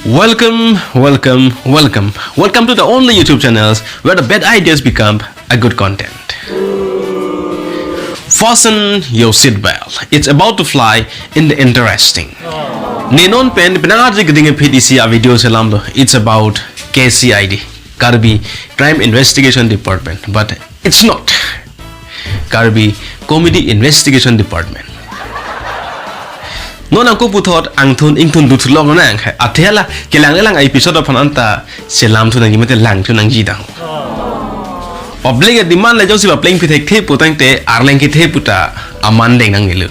Welcome to the only YouTube channels where the bad ideas become a good content. Fasten your seatbelt. It's about to fly in the interesting. Nenon pen penangaji gedinge PDC a video selam lo. It's about KCID, Karbi Crime Investigation Department, but it's not. Karbi Comedy Investigation Department. Non angko puthot angthun ingthun dutlog na ang athela kelang lang episode of ananta selam thun ngi mate lang thun ngi dang public demand la jong si ba playing pithek the putang te arleng ki the puta aman deng nang ngelu.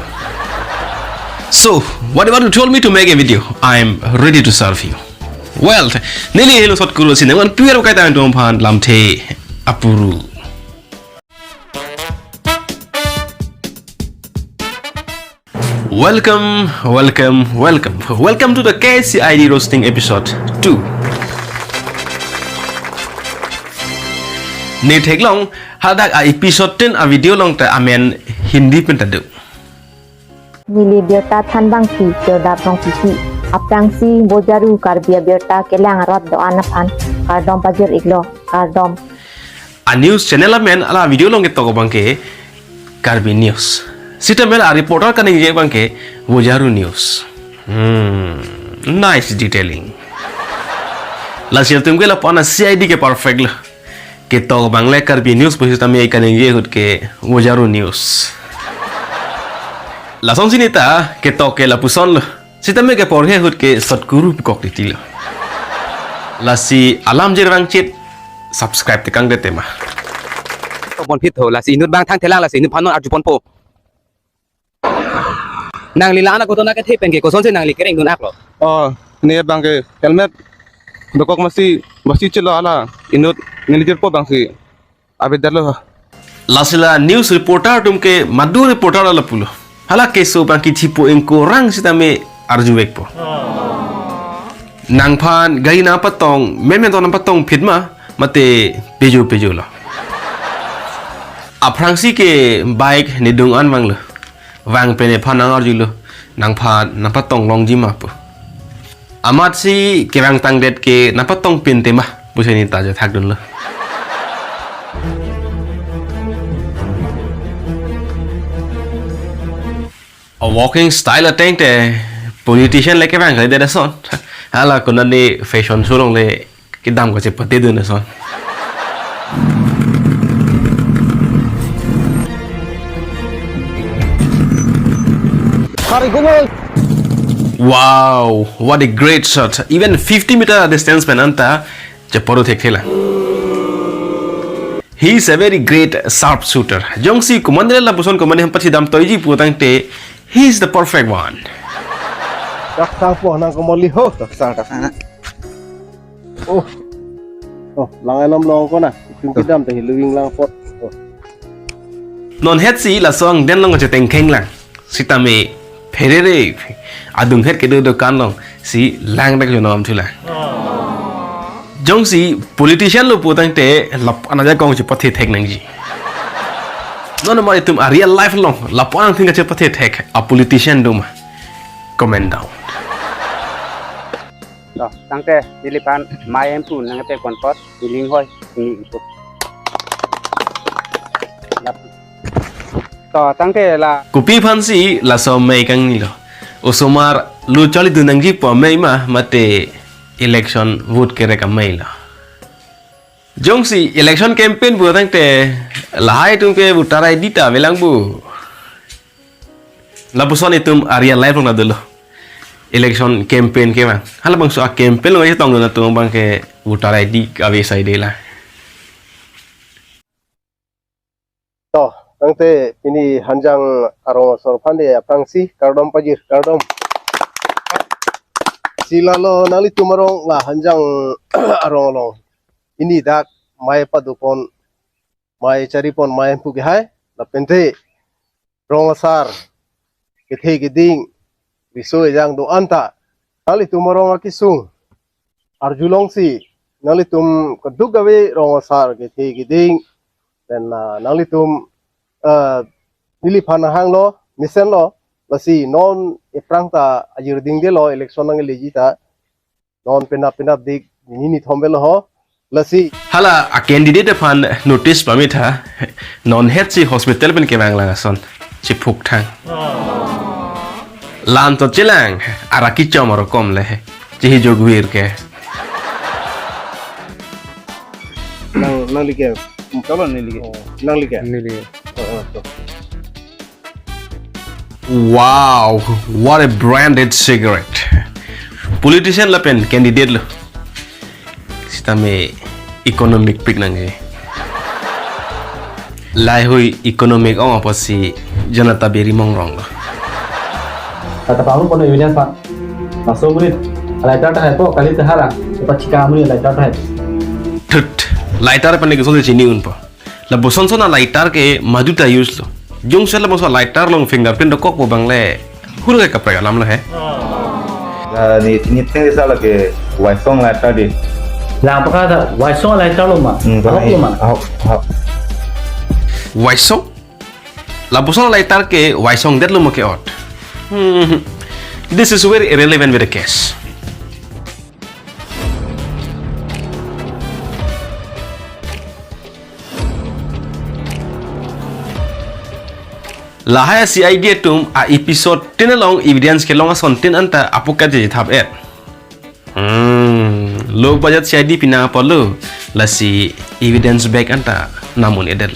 So whatever you told me to make a video, I am ready to serve you. Well, nili helo sot kuro sin ngan puer kai ta ndom phan lam the apuru. Welcome to the KCID roasting episode 2. Ni thek long hadak a episode 10 a video long ta amen Hindi pen tadu. Nili biota than bang si joda prong si aprang si bojaru kar biota kelang rot do anapan kardom pajir iglo kardom. A news channel amen ala video long to bangke Karbi news. Sita mela reporter kan ngi bangke Bojaru news. Nice detailing. La sial tumke la pana CID ke perfect la. Ke to bangle Karbi news posita me kan ngi hut ke Bojaru news. La son sinita ke to ke la puson la. Sita me ke porhe hut ke satguru kok ditila. La si alam jirang chit subscribe te kang de tema. Bon phit tho la si nut bang thang thelang la si nut phanon arjupon po nang lila na ko to na ke the pen ke ko son se nang li kereng dun ak lo ne bang ke helmet dokok masih chelo ala inut nilir po bang si abe darlo lasila news reporter tumke madu reporter ala pulo hala keso bang ki thipo engko rang sitame arjuwek po nang phan gai na patong memen to na patong phitma mate pejo la aprangsi ke bike ni dung an wang lo wang pene phanang arjulo nang phan na patong long jima po amat si kerang tangdet ke na patong pin tema buseni ta ja thak dun lo a walking style ateng te politician leke wang kai de son hala kunani fashion show long le kidam ko che pate dun son. Wow, what a great shot. Even 50-meter distance penanta Japoro thekela. He is a very great sharp shooter. Jongsi commander la puson commander hampachi dam toiji putang te. He is the perfect one. dak sang po nang komoli ho dak sang langai nom long ko na tung kidam te luwing lang pot Non het si la song den long che teng kheng lang. Sitame Perere adung het ke do kan long si lang dak jonom thula jong si politician lo putang te lap anaja kong che pathe thek nang ji non ma tum a real life long lap ang thinga che pathe thek a politician dum comment down lo tangte dilipan mai em pun nang te kon pot diling hoi ni itu to tangte la kupi phansi la so mai kang ni lo osomar lu chali dunang ji po mai ma mate election vote kere ka mai la jong si election campaign bu tang te lahai tum ke butarai dita velang bu la puson itum area live na dulu election campaign ke bang hala bang so a campaign lo ya tong na tum bang ke butarai di ka ve sai de la to tangte ini hanjang arong sor phande aprangsi kardom pajir kardom silalo nali tumarong la hanjang arong long ini dak mai padupon mai charipon mai pugi hai la pente rongasar kethe giding biso jang do anta nali tumarong akisung arjulong si nali tum kadugawe rongasar kethe giding dan nali tum nili panahang lo misen lo lasi non iprang ta ajir ding de lo election nang leji ta non penap dik ini thombel ho lasi hala a candidate fan notice pamit ha non head si hospital pen ke bang lang son chi phuk thang lan to chilang araki chomor kom le chi jogwir ke nang like चलो नहीं लिखे nang like नहीं लिखे wow what a branded cigarette politician la pen candidate lo sita me economic pick nang ge lai hui economic ong pasi janata beri mongrong lo kata Pak Anu kono evidence Pak masuk murid lighter tah po kali tahara cepat cika murid lighter tah thut lighter pen ke so chini un pa la boson sona lighter ke maduta use lo jung se la mo lighter long fingerprint do kok bo bang le hul ke kapra lam lo he ni teng salah ke waisong lah tadi. yang apa kata waisong lighter lo mah apa lo mah waisong la boson lighter ke waisong det lo mo ke ot this is very irrelevant with the case lahaya si idea tum a episode tinalong evidence ke longa sontin anta apuka je thap et low budget si id pina polo la si evidence back anta namun edel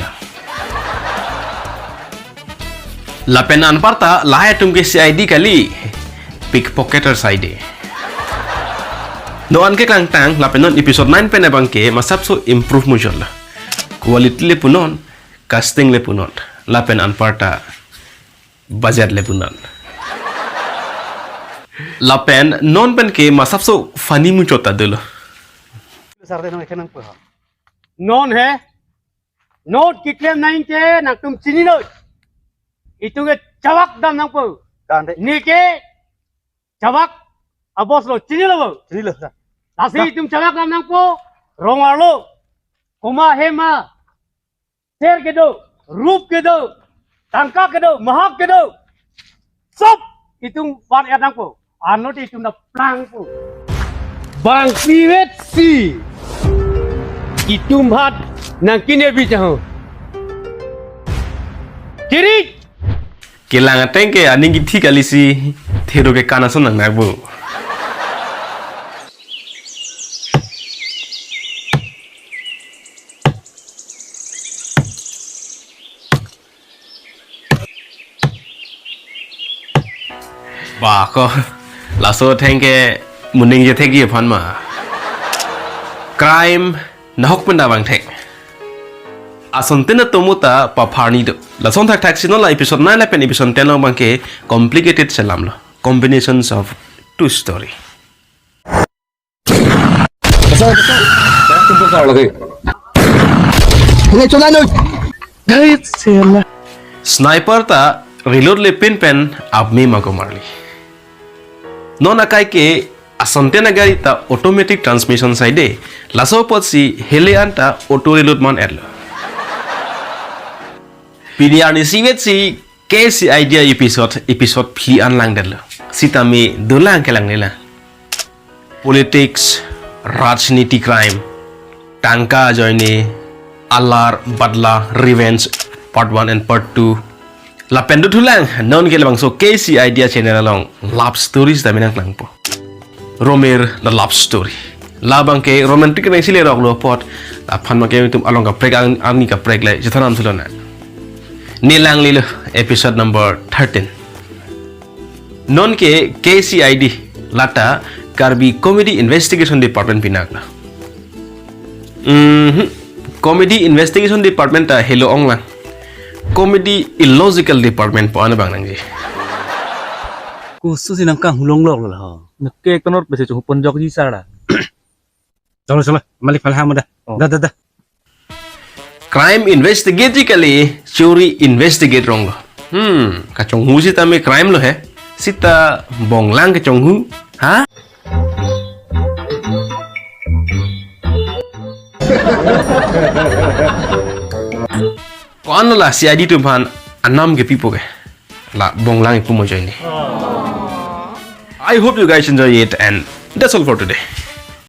la penan parta lahaya tum ke si id kali pickpocketers id no an ke klang tang la penon episode 9 pena bangke masap so improve mujol quality le punon casting le punon la penan parta budget le punan la pen non pen ke masap so funny mu chota delo सर दे नोखे नंग पहा नॉन है नोट की क्लेम नहीं के नंग तुम चिनी लो इतुगे चवक दम नंग पो कांदे नीके चवक अबोस लो चिनी लो लासी तुम चवक दम नंग पो रोंगालो कुमा हेमा शेर के दो रूप के दो tangka kedo mahak kedo sop itung bar adang po ano ti itung na plang po bang piwet si itung hat nang kine bi jaho kiri kelang ateng ke aning ki thik ali si thero ke kana son nang bu ba ko la so theng ke muning je thek ye phan ma crime na hok panda bang thek ason tena tomuta pa pharni do la son thak thak sino la episode 9 la pen episode 10 bang ke complicated salam lo combinations of two story sniper ta reload le pen ab me ma ko marli non akai ke asante na gari ta automatic transmission side laso pot si hele anta auto reload man erlo pdr ni sivet si case idea episode phi an lang derlo sita me dolang kelang nela politics rajniti crime tanka joine alar badla revenge part 1 and part 2 la pendu thulang non ke labang so KC idea channel along love stories da minang lang po romer the love story labang ke romantic na sile rok lo pot la phan ma ke tum along ka break ani ka break le jithanam thulona nilang lilo episode number 13 non ke KC ID lata karbi comedy investigation department pinakla comedy investigation department ta hello onglang comedy illogical department po ano bang nangji kusu sinang kang hulong lok lah neke konot bese chu ponjok ji sara chalo malik falha muda dah crime investigatively churi investigate rong kachong hu sita me crime lo hai sita bonglang kachong hu ha kau lah si adi tu pan anam ke pipo ke la bonglang ipu mo join ni I hope you guys enjoy it and That's all for today.